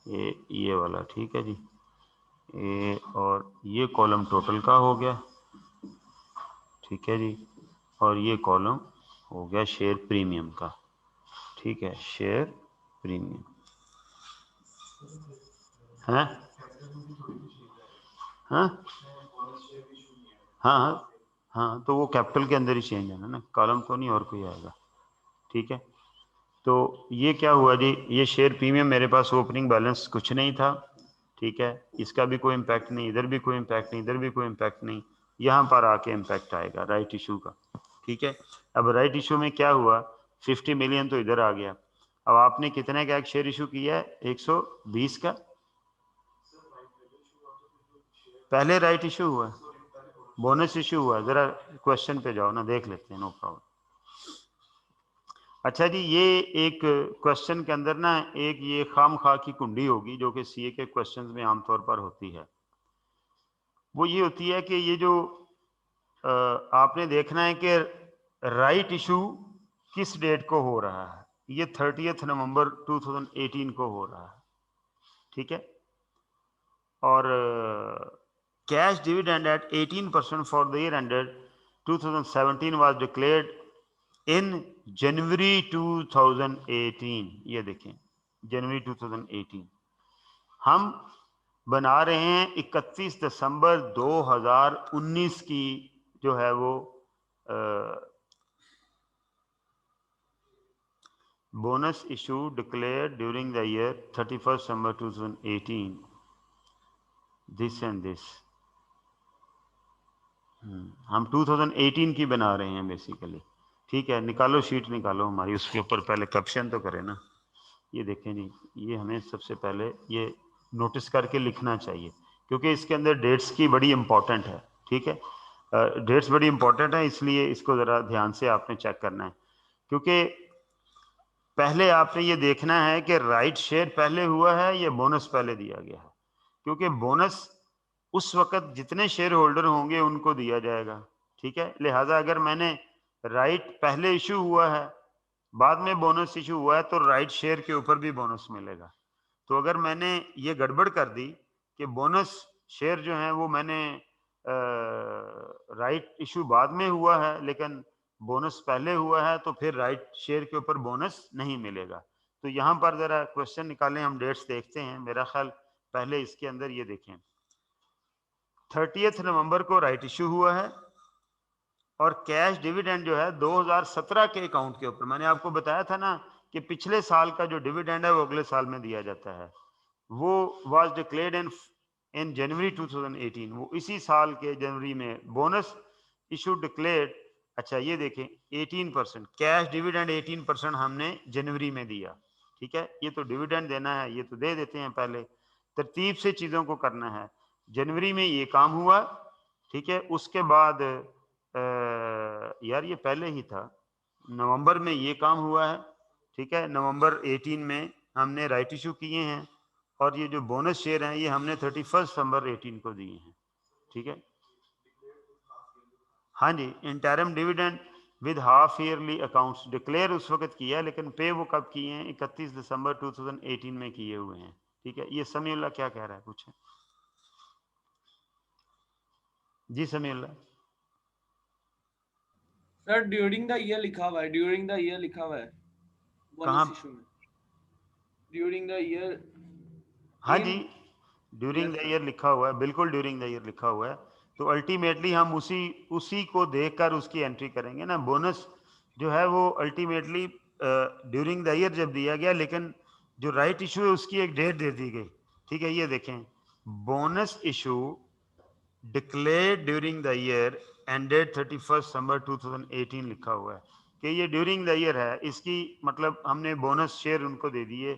ये वाला, ठीक है जी। ये और ये कॉलम टोटल का हो गया, ठीक है जी। और ये कॉलम हो गया शेयर प्रीमियम का, ठीक है, शेयर प्रीमियम है। हाँ हाँ हाँ, तो वो कैपिटल के अंदर ही चेंज है ना, कॉलम तो नहीं और कोई आएगा, ठीक है। तो ये क्या हुआ जी? ये शेयर प्रीमियम मेरे पास ओपनिंग बैलेंस कुछ नहीं था, ठीक है। इसका भी कोई इम्पैक्ट नहीं, इधर भी कोई इम्पैक्ट नहीं, इधर भी कोई इम्पैक्ट नहीं, यहाँ पर आके इम्पैक्ट आएगा राइट इशू का, ठीक है। अब राइट इशू में क्या हुआ? 50 मिलियन तो इधर आ गया। अब आपने कितने का एक शेयर इशू किया है? 120 का। पहले राइट इशू हुआ, बोनस इशू हुआ। जरा क्वेश्चन पे जाओ ना, देख लेते हैं, नो प्रॉब्लम। अच्छा जी, ये एक क्वेश्चन के अंदर ना एक ये खाम खा की कुंडी होगी जो कि सीए के क्वेश्चंस में आमतौर पर होती है। वो ये होती है कि ये जो आपने देखना है कि राइट इशू किस डेट को हो रहा है। ये 30 नवंबर 2018 को हो रहा है, ठीक है। और cash dividend at 18% for the year ended 2017 was declared in January 2018। ये देखें, जनवरी 2018। हम बना रहे हैं 31 दिसंबर 2019 की जो है वो bonus issue declared during the year 31 December 2018, this and this. हम 2018 की बना रहे हैं बेसिकली, ठीक है। निकालो शीट, निकालो हमारी, उसके ऊपर पहले कैप्शन तो करें ना। ये देखें जी, ये हमें सबसे पहले ये नोटिस करके लिखना चाहिए, क्योंकि इसके अंदर डेट्स की बड़ी इंपॉर्टेंट है, ठीक है। डेट्स बड़ी इंपॉर्टेंट है, इसलिए इसको ज़रा ध्यान से आपने चेक करना है क्योंकि पहले आपने ये देखना है कि राइट शेयर पहले हुआ है या बोनस पहले दिया गया है, क्योंकि बोनस उस वक्त जितने शेयर होल्डर होंगे उनको दिया जाएगा, ठीक है। लिहाजा अगर मैंने राइट पहले इशू हुआ है, बाद में बोनस इशू हुआ है, तो राइट शेयर के ऊपर भी बोनस मिलेगा। तो अगर मैंने ये गड़बड़ कर दी कि बोनस शेयर जो है वो मैंने राइट इशू बाद में हुआ है लेकिन बोनस पहले हुआ है, तो फिर राइट शेयर के ऊपर बोनस नहीं मिलेगा। तो यहाँ पर जरा क्वेश्चन निकालें, हम डेट्स देखते हैं। मेरा ख्याल पहले इसके अंदर ये देखें, 30 नवंबर को राइट इशू हुआ है और कैश डिविडेंड जो है 2017 के अकाउंट के ऊपर, मैंने आपको बताया था ना कि पिछले साल का जो डिविडेंड है वो अगले साल में दिया जाता है, वो वाज डिक्लेयर्ड इन जनवरी 2018, वो इसी साल के जनवरी में बोनस इशू डिक्लेयर्ड। अच्छा ये देखें 18% कैश डिविडेंड 18% हमने जनवरी में दिया, ठीक है। ये तो डिविडेंड देना है, ये तो दे देते हैं, पहले तरतीब से चीजों को करना है। जनवरी में ये काम हुआ, ठीक है। उसके बाद यार ये पहले ही था, नवंबर में ये काम हुआ है, ठीक है। नवंबर 18 में हमने राइट इशू किए हैं और ये जो बोनस शेयर हैं ये हमने 31 दिसंबर 18 को दिए हैं, ठीक है। हाँ जी, interim dividend with half yearly accounts declare उस वक्त किया, लेकिन पे वो कब किए हैं? 31 दिसंबर 2018 में किए हुए हैं, ठीक है। ये समीउल्लाह क्या कह रहा है, पूछे जी। Samiullah sir during the year लिखा हुआ है, ड्यूरिंग द ईयर लिखा हुआ है कहाँ? बोनस इशू में, ड्यूरिंग द ईयर। हाँ जी, ड्यूरिंग द ईयर लिखा हुआ है, बिल्कुल ड्यूरिंग द ईयर लिखा हुआ है। तो अल्टीमेटली हम उसी को देखकर उसकी एंट्री करेंगे ना। बोनस जो है वो अल्टीमेटली ड्यूरिंग द ईयर जब दिया गया, लेकिन जो राइट इशू है उसकी एक डेट दे दी गई, ठीक है। ये देखें, bonus issue declared during the year ended 31 December 2018 लिखा हुआ है कि ये ड्यूरिंग द ईयर है। इसकी मतलब हमने बोनस शेयर उनको दे दिए।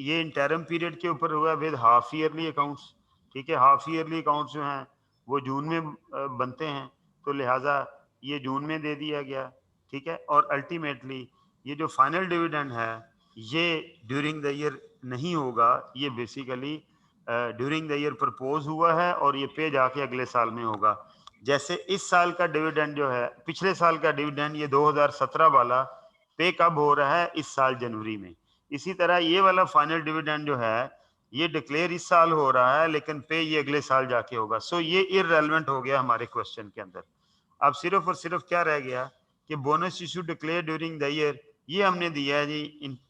ये इंटरम पीरियड के ऊपर हुआ विद हाफ ईयरली अकाउंट्स, ठीक है। हाफ ईयरली अकाउंट्स जो हैं वो जून में बनते हैं, तो लिहाजा ये जून में दे दिया गया, ठीक है। और अल्टीमेटली ये जो फाइनल डिविडेंड है ये ड्यूरिंग द ईयर नहीं होगा, ये basically during the year propose हुआ है और ये पे जाके अगले साल में होगा। जैसे इस साल का डिविडेंड जो है, पिछले साल का डिविडेंड ये 2017 वाला पे कब हो रहा है? इस साल जनवरी में। इसी तरह ये वाला फाइनल डिविडेंड जो है ये डिक्लेयर इस साल हो रहा है, लेकिन पे ये अगले साल जाके होगा। सो ये इररेलेवेंट हो गया हमारे क्वेश्चन के अंदर। अब सिर्फ और सिर्फ क्या रह गया कि bonus issue declare during the year, ये हमने दिया है जी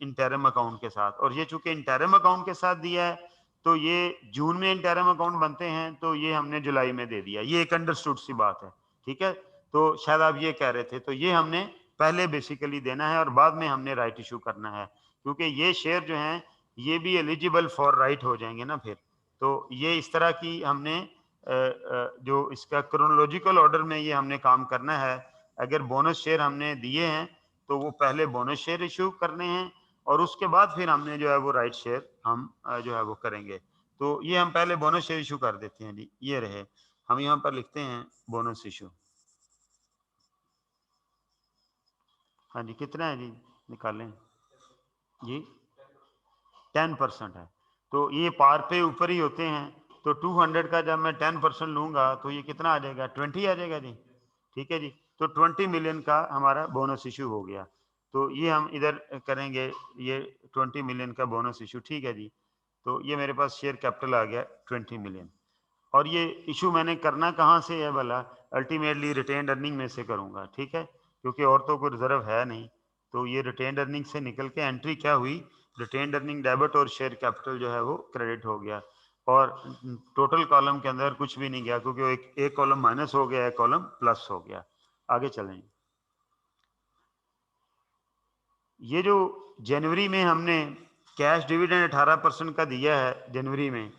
इंटरम अकाउंट के साथ, और ये चूंकि इंटरम अकाउंट के साथ दिया है तो ये जून में इंटरम अकाउंट बनते हैं, तो ये हमने जुलाई में दे दिया। ये एक अंडरस्टूड सी बात है, ठीक है। तो शायद आप ये कह रहे थे, तो ये हमने पहले बेसिकली देना है और बाद में हमने राइट इशू करना है, क्योंकि ये शेयर जो हैं ये भी एलिजिबल फॉर राइट हो जाएंगे ना फिर। तो ये इस तरह की हमने जो इसका क्रोनोलॉजिकल ऑर्डर में ये हमने काम करना है। अगर बोनस शेयर हमने दिए हैं तो वो पहले बोनस शेयर इशू करने हैं और उसके बाद फिर हमने जो है वो राइट शेयर हम जो है वो करेंगे। तो ये हम पहले बोनस शेयर इशू कर देते हैं जी। ये रहे, हम यहाँ पर लिखते हैं बोनस इशू। हाँ जी, कितना है जी, निकालें जी। 10% है, तो ये पार पे ऊपर ही होते हैं। तो 200 का जब मैं 10% लूंगा तो ये कितना आ जाएगा? 20 आ जाएगा जी, ठीक है जी। तो 20 मिलियन का हमारा बोनस इशू हो गया। तो ये हम इधर करेंगे, ये 20 मिलियन का बोनस इशू, ठीक है जी। तो ये मेरे पास शेयर कैपिटल आ गया 20 मिलियन। और ये इशू मैंने करना कहाँ से है भला? अल्टीमेटली रिटेन्ड अर्निंग में से करूंगा, ठीक है, क्योंकि और तो कोई रिजर्व है नहीं। तो ये रिटेन्ड अर्निंग से निकल के एंट्री क्या हुई? रिटेन्ड अर्निंग डेबिट और शेयर कैपिटल जो है वो क्रेडिट हो गया। और टोटल कॉलम के अंदर कुछ भी नहीं गया, क्योंकि एक कॉलम माइनस हो गया, एक कॉलम प्लस हो गया। आगे चलें। ये जो जनवरी में हमने कैश डिविडेंड 18% का दिया है जनवरी में,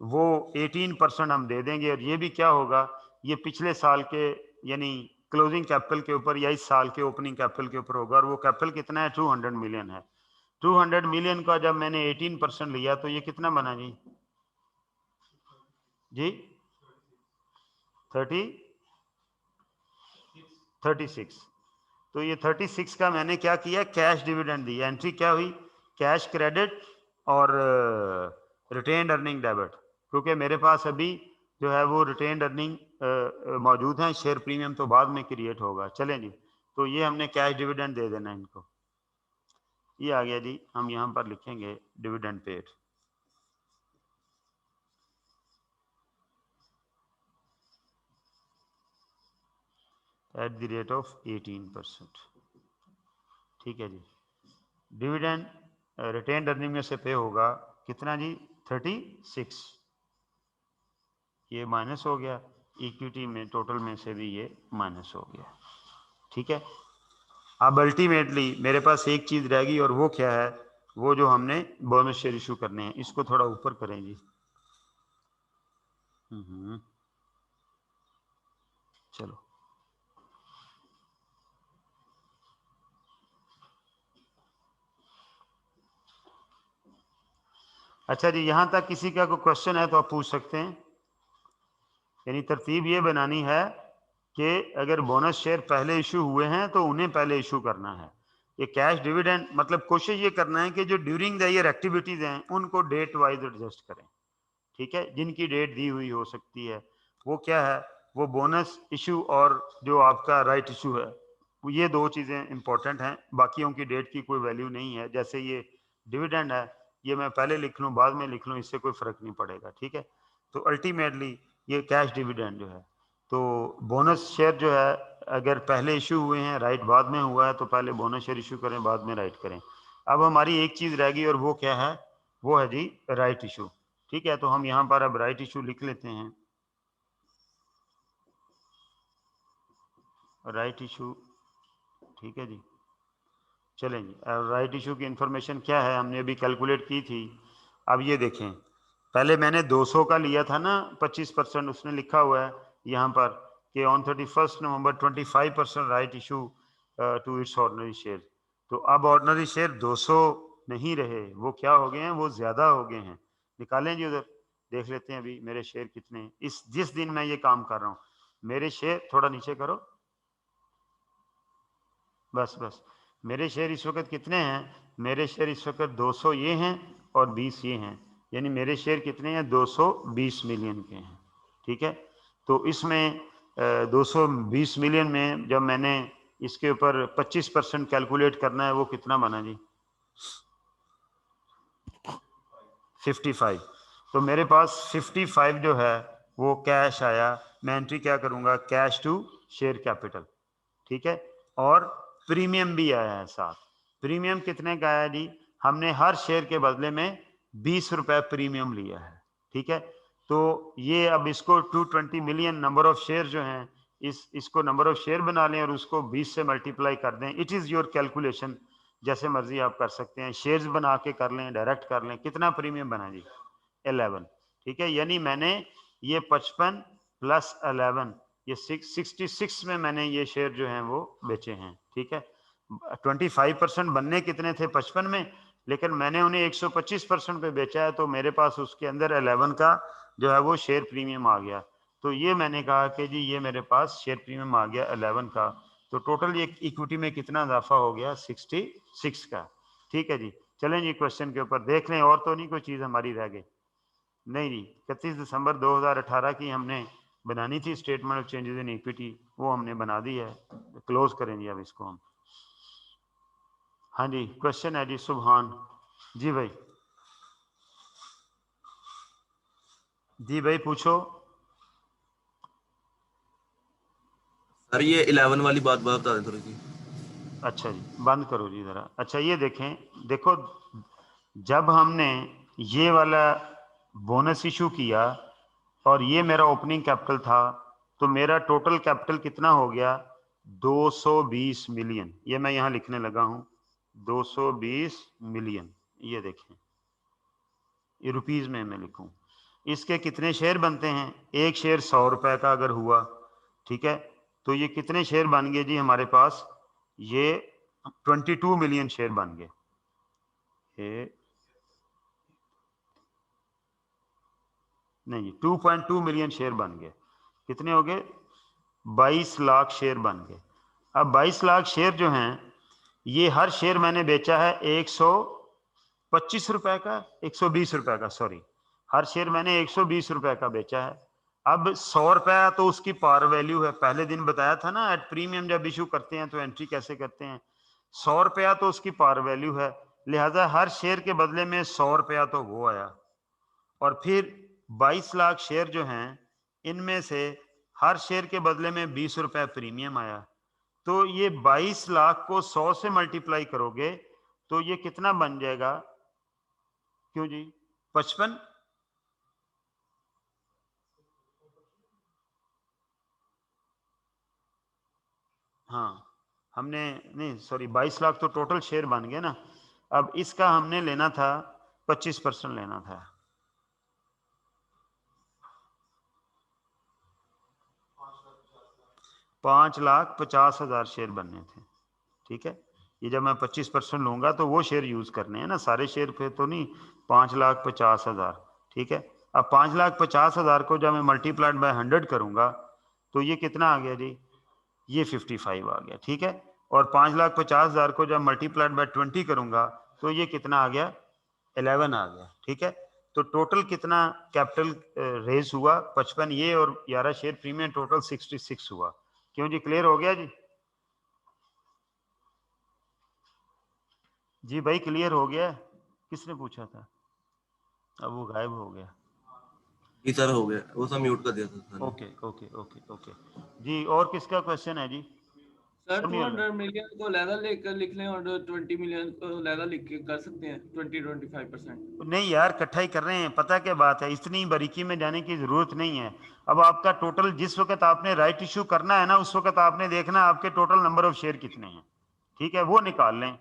वो 18% हम दे देंगे। और ये भी क्या होगा? ये पिछले साल के यानी क्लोजिंग कैपिटल के ऊपर या इस साल के ओपनिंग कैपिटल के ऊपर होगा। और वो कैपिटल कितना है? 200 मिलियन है। 200 मिलियन का जब मैंने 18% लिया तो ये कितना बना जी? जी 36। तो ये 36 का मैंने क्या किया, कैश डिविडेंड दी। एंट्री क्या हुई, कैश क्रेडिट और रिटेन्ड अर्निंग डेबिट, क्योंकि मेरे पास अभी जो है वो रिटेन्ड अर्निंग मौजूद हैं, शेयर प्रीमियम तो बाद में क्रिएट होगा। चलें जी, तो ये हमने कैश डिविडेंड दे देना इनको। ये आ गया जी, हम यहाँ पर लिखेंगे dividend paid. At the rate of 18%। ठीक है जी, डिविडेंड रिटेन्ड अर्निंग में से पे होगा कितना जी, 36। ये माइनस हो गया, इक्विटी में टोटल में से भी ये माइनस हो गया। ठीक है, अब अल्टीमेटली मेरे पास एक चीज रहेगी, और वो क्या है, वो जो हमने बोनस शेयर इशू करने हैं। इसको थोड़ा ऊपर करें जी। चलो, अच्छा जी, यहां तक किसी का कोई क्वेश्चन है तो आप पूछ सकते हैं। यानी तरतीब ये बनानी है कि अगर बोनस शेयर पहले इशू हुए हैं तो उन्हें पहले इशू करना है। ये कैश डिविडेंड मतलब कोशिश ये करना है कि जो ड्यूरिंग द ईयर एक्टिविटीज हैं उनको डेट वाइज एडजस्ट करें। ठीक है, जिनकी डेट दी हुई हो सकती है, वो क्या है, वो बोनस इशू और जो आपका राइट इशू है, ये दो चीज़ें इंपॉर्टेंट हैं। बाकियों की डेट की कोई वैल्यू नहीं है। जैसे ये डिविडेंड है, ये मैं पहले लिख लूँ बाद में लिख लूँ, इससे कोई फर्क नहीं पड़ेगा। ठीक है, तो अल्टीमेटली ये कैश डिविडेंड जो है, तो बोनस शेयर जो है अगर पहले इशू हुए हैं, राइट बाद में हुआ है, तो पहले बोनस शेयर इशू करें, बाद में राइट करें। अब हमारी एक चीज़ रह गई, और वो क्या है, वो है जी राइट इशू। ठीक है, तो हम यहाँ पर अब राइट इशू लिख लेते हैं। राइट इशू, ठीक है जी। चलें जी, राइट इशू की इंफॉर्मेशन क्या है, हमने अभी कैलकुलेट की थी। अब ये देखें, पहले मैंने 200 का लिया था ना, 25%, उसने लिखा हुआ है यहाँ पर कि on 31 November 25% right issue to its ordinary share. तो अब ऑर्डिनरी शेयर 200 नहीं रहे, वो क्या हो गए हैं, वो ज्यादा हो गए हैं। निकालें जी, उधर देख लेते हैं अभी मेरे शेयर कितने हैं इस जिस दिन मैं ये काम कर रहा हूँ। मेरे शेयर थोड़ा नीचे करो, बस बस। मेरे शेयर इस वक्त कितने हैं, मेरे शेयर इस वक्त 200 ये हैं और 20 ये हैं, यानी मेरे शेयर कितने हैं, 220 मिलियन के हैं। ठीक है, तो इसमें 220 मिलियन में जब मैंने इसके ऊपर 25% कैलकुलेट करना है, वो कितना बना जी, 55। तो मेरे पास 55 जो है वो कैश आया। मैं एंट्री क्या करूंगा, कैश टू शेयर कैपिटल। ठीक है, और प्रीमियम भी आया है साथ। प्रीमियम कितने का आया जी, हमने हर शेयर के बदले में 20 रुपए प्रीमियम लिया है। ठीक है, तो ये अब इसको 220 मिलियन नंबर ऑफ शेयर जो हैं, इसको नंबर ऑफ शेयर बना लें और उसको 20 से मल्टीप्लाई कर दें। इट इज़ योर कैलकुलेशन, जैसे मर्जी आप कर सकते हैं, शेयर्स बना के कर लें, डायरेक्ट कर लें। कितना प्रीमियम बना जी, 11। ठीक है, यानी मैंने ये 55 प्लस 11, ये 66 में मैंने ये शेयर जो हैं वो बेचे हैं। ठीक है, 25% बनने कितने थे 55 में, लेकिन मैंने उन्हें 125% पे बेचा है, तो मेरे पास उसके अंदर 11 का जो है वो शेयर प्रीमियम आ गया। तो ये मैंने कहा कि जी ये मेरे पास शेयर प्रीमियम आ गया 11 का। तो टोटल ये इक्विटी में कितना इजाफा हो गया, 66 का। ठीक है जी, चलें जी क्वेश्चन के ऊपर देख लें। और तो नहीं कोई चीज़ हमारी रह गई, नहीं जी। 31 दिसंबर 2018 की हमने बनानी थी statement of changes in equity, वो हमने बना दी है। क्लोज करें जी अब इसको हम। हाँ जी, क्वेश्चन है जी, सुभान जी भाई, जी भाई पूछो। सर ये 11 वाली बात बता दें थोड़ी सी। अच्छा जी, बंद करो जी ज़रा। अच्छा ये देखें, देखो जब हमने ये वाला बोनस इशू किया और ये मेरा ओपनिंग कैपिटल था, तो मेरा टोटल कैपिटल कितना हो गया, 220 मिलियन। ये मैं यहाँ लिखने लगा हूँ, 220 मिलियन। ये देखें, ये रुपीज में मैं लिखूं। इसके कितने शेयर बनते हैं, एक शेयर 100 रुपए का अगर हुआ, ठीक है, तो ये कितने शेयर बन गए जी हमारे पास, ये 22 मिलियन शेयर बन गए। नहीं, 2.2 मिलियन शेयर बन गए। कितने हो गए, 22 लाख शेयर बन गए। अब 22 लाख शेयर जो हैं, ये हर शेयर मैंने बेचा है 125 रुपए का, 120 रुपए का, सॉरी, हर शेयर मैंने 120 रुपए का बेचा है। अब 100 रुपया तो उसकी पार वैल्यू है, पहले दिन बताया था ना, एट प्रीमियम जब इशू करते हैं तो एंट्री कैसे करते हैं, 100 रुपया तो उसकी पार वैल्यू है, लिहाजा हर शेयर के बदले में 100 रुपया तो वो आया। और फिर 22 लाख शेयर जो हैं, इनमें से हर शेयर के बदले में 20 रुपए प्रीमियम आया। तो ये 22 लाख को 100 से मल्टीप्लाई करोगे तो ये कितना बन जाएगा, क्यों जी, 55? हाँ, हमने नहीं, सॉरी, 22 लाख तो टोटल शेयर बन गए ना। अब इसका हमने लेना था 25% लेना था। $5,50,000 शेयर बनने थे, ठीक है। ये जब मैं 25% लूंगा तो वो शेयर यूज करने हैं ना, सारे शेयर पे तो नहीं, 5,50,000, ठीक है। अब 5,50,000 को जब मैं मल्टीप्लाइड बाय 100 करूंगा तो ये कितना आ गया जी, ये 55 आ गया, ठीक है। और 5,50,000 को जब मल्टीप्लाइड बाय 20 करूंगा तो ये कितना आ गया, 11 आ गया, ठीक है। तो टोटल कितना कैपिटल रेज हुआ, 55 ये और 11 शेयर प्रीमियम, टोटल 66 हुआ। क्यों जी, क्लियर हो गया जी? जी भाई क्लियर हो गया? किसने पूछा था? अब वो गायब हो गया। जी सर हो गया, वो सब म्यूट कर दिया था सर ने। ओके ओके ओके ओके जी, और किसका क्वेश्चन है जी? सर 200 मिलियन को लहदा लेकर लिख लें और 20 मिलियन को लहदा लिख के कर सकते हैं 20-25%। नहीं यार, इकट्ठा ही कर रहे हैं, पता क्या बात है, इतनी बारीकी में जाने की जरूरत नहीं है। अब आपका टोटल जिस वक्त आपने राइट इशू करना है ना, उस वक्त आपने देखना आपके टोटल नंबर ऑफ शेयर कितने हैं, ठीक है, वो निकाल लें।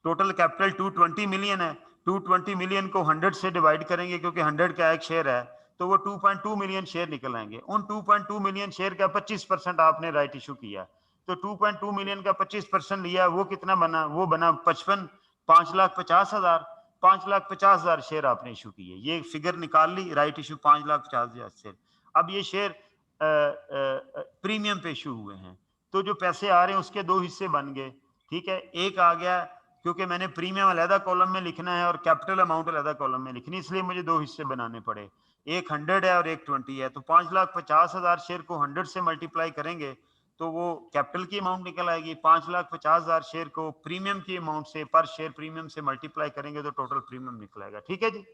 टोटल कैपिटल 220 मिलियन है, 220 मिलियन को 100 से डिवाइड करेंगे क्योंकि 100 का एक शेयर है, तो वो 2.2 मिलियन शेयर निकल आएंगे। उन 2.2 मिलियन शेयर का 25% आपने राइट इशू किया, तो 2.2 मिलियन का 25% लिया, वो कितना बना, वो बना 55, 5,50,000, 5,50,000 शेयर आपने इशू किए, ये फिगर निकाल ली, राइट इशू 5,50,000 शेयर। अब ये शेयर प्रीमियम पे इशू हुए हैं, तो जो पैसे आ रहे हैं उसके दो हिस्से बन गए, ठीक है। एक आ गया क्योंकि मैंने प्रीमियम अलहदा कॉलम में लिखना है और कैपिटल अमाउंट अलहदा कॉलम में लिखनी, इसलिए मुझे दो हिस्से बनाने पड़े, एक 100 है और एक 20 है। तो 5,50,000 शेयर को 100 से मल्टीप्लाई करेंगे तो वो कैपिटल की अमाउंट निकल आएगी, 5,50,000 शेयर को प्रीमियम की अमाउंट से, पर शेयर प्रीमियम से मल्टीप्लाई करेंगे तो टोटल प्रीमियम निकल आएगा, ठीक है जी।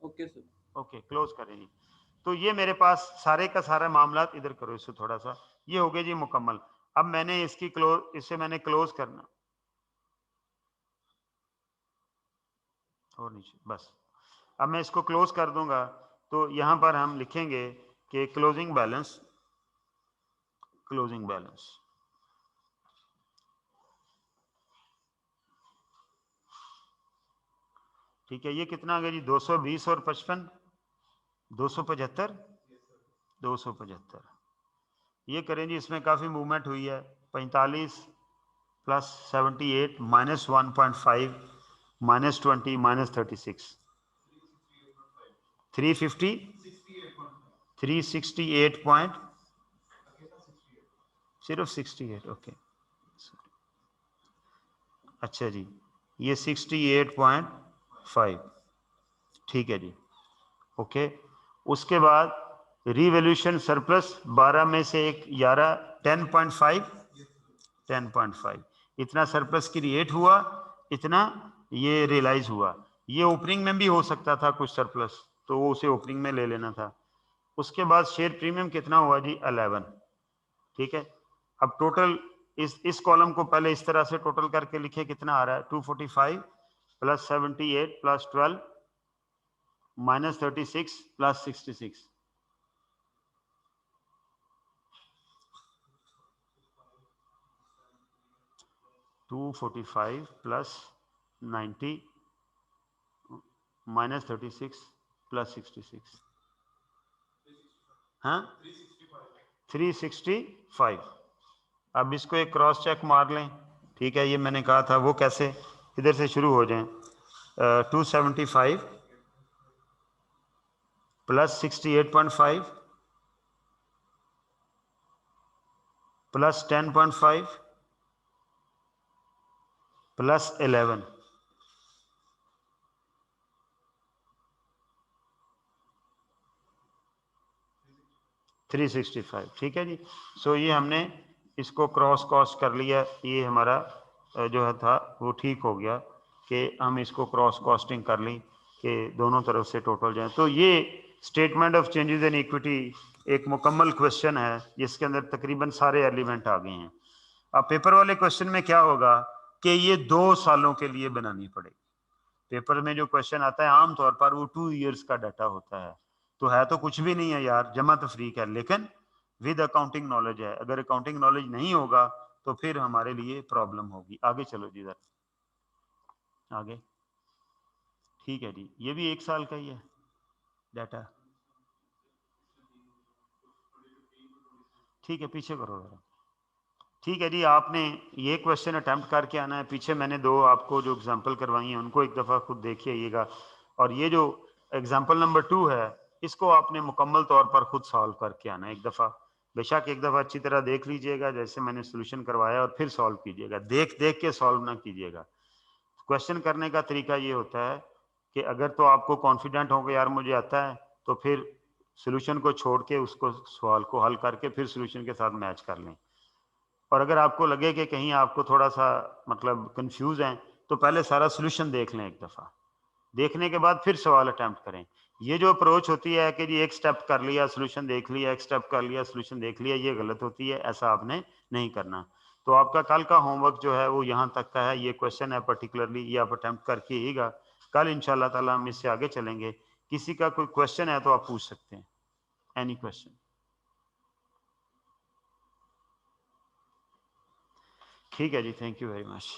ओके सर, ओके, क्लोज करें जी। तो ये मेरे पास सारे का सारा मामला, इधर करो इससे थोड़ा सा, ये हो गया जी मुकम्मल। अब मैंने इसकी क्लोज, इसे मैंने क्लोज करना और नीचे, बस। अब मैं इसको क्लोज कर दूंगा तो यहां पर हम लिखेंगे कि क्लोजिंग बैलेंस, क्लोजिंग बैलेंस, ठीक है। ये कितना आ गया जी, 220 और 55, 275, 275। ये करें जी, इसमें काफी मूवमेंट हुई है, 45 plus 78 minus 1.5 minus 20 minus 36, 350, 368 point, सिर्फ 68, ओके, अच्छा जी, ये 68.5, ठीक है जी, ओके। उसके बाद रिवैल्यूएशन सरप्लस 12 में से एक 11, 10.5, 10.5, इतना सरप्लस क्रिएट हुआ, इतना ये रियलाइज हुआ। ये ओपनिंग में भी हो सकता था कुछ सरप्लस, तो वो उसे ओपनिंग में ले लेना था। उसके बाद शेयर प्रीमियम कितना हुआ जी, 11, ठीक है। अब टोटल इस कॉलम को पहले इस तरह से टोटल करके लिखे, कितना आ रहा है, 245 plus 78 plus 12 minus 36 plus 66, 245 plus 90 minus 36 plus 66, हाँ 365। अब इसको एक क्रॉस चेक मार लें, ठीक है। ये मैंने कहा था, वो कैसे, इधर से शुरू हो जाएं, 275 प्लस 68.5 प्लस 10.5 प्लस 11 365, ठीक है जी। सो ये हमने इसको क्रॉस कॉस्ट कर लिया, ये हमारा जो है था वो ठीक हो गया कि हम इसको क्रॉस कॉस्टिंग कर ली कि दोनों तरफ से टोटल जाए। तो ये statement of changes in equity एक मुकम्मल क्वेश्चन है जिसके अंदर तकरीबन सारे एलिमेंट आ गए हैं। अब पेपर वाले क्वेश्चन में क्या होगा कि ये 2 सालों के लिए बनानी पड़ेगी। पेपर में जो क्वेश्चन आता है आमतौर पर वो 2 इयर्स का डाटा होता है, तो है तो कुछ भी नहीं है यार, जमा तफरीक है, लेकिन विद अकाउंटिंग नॉलेज है। अगर अकाउंटिंग नॉलेज नहीं होगा तो फिर हमारे लिए प्रॉब्लम होगी। आगे चलो जी, इधर आगे। ठीक है जी, ये भी 1 साल का ही है डाटा। ठीक है, पीछे करो जरा। ठीक है जी, आपने ये क्वेश्चन अटेम्प्ट करके आना है। पीछे मैंने 2 आपको जो एग्जांपल करवाई हैं उनको एक दफ़ा खुद देख आइएगा, और ये जो एग्जांपल नंबर 2 है इसको आपने मुकम्मल तौर पर खुद सॉल्व करके आना है एक दफ़ा। बेशक एक दफ़ा अच्छी तरह देख लीजिएगा जैसे मैंने सोल्यूशन करवाया, और फिर सॉल्व कीजिएगा, देख देख के सॉल्व ना कीजिएगा। क्वेश्चन करने का तरीका ये होता है कि अगर तो आपको कॉन्फिडेंट हो कि यार मुझे आता है, तो फिर सोल्यूशन को छोड़ के उसको सवाल को हल करके फिर सोल्यूशन के साथ मैच कर लें। और अगर आपको लगे कि कहीं आपको थोड़ा सा मतलब कंफ्यूज हैं, तो पहले सारा सोल्यूशन देख लें एक दफ़ा, देखने के बाद फिर सवाल अटेम्प्ट करें। ये जो अप्रोच होती है कि जी एक स्टेप कर लिया सोल्यूशन देख लिया, एक स्टेप कर लिया सोल्यूशन देख लिया, ये गलत होती है, ऐसा आपने नहीं करना। तो आपका कल का होमवर्क जो है वो यहाँ तक का है, ये क्वेश्चन है पर्टिकुलरली, ये आप अटेम्प्ट करके आइएगा। कल इंशाल्लाह ताला हम इससे आगे चलेंगे। किसी का कोई क्वेश्चन है तो आप पूछ सकते हैं, एनी क्वेश्चन। ठीक है जी, थैंक यू वेरी मच।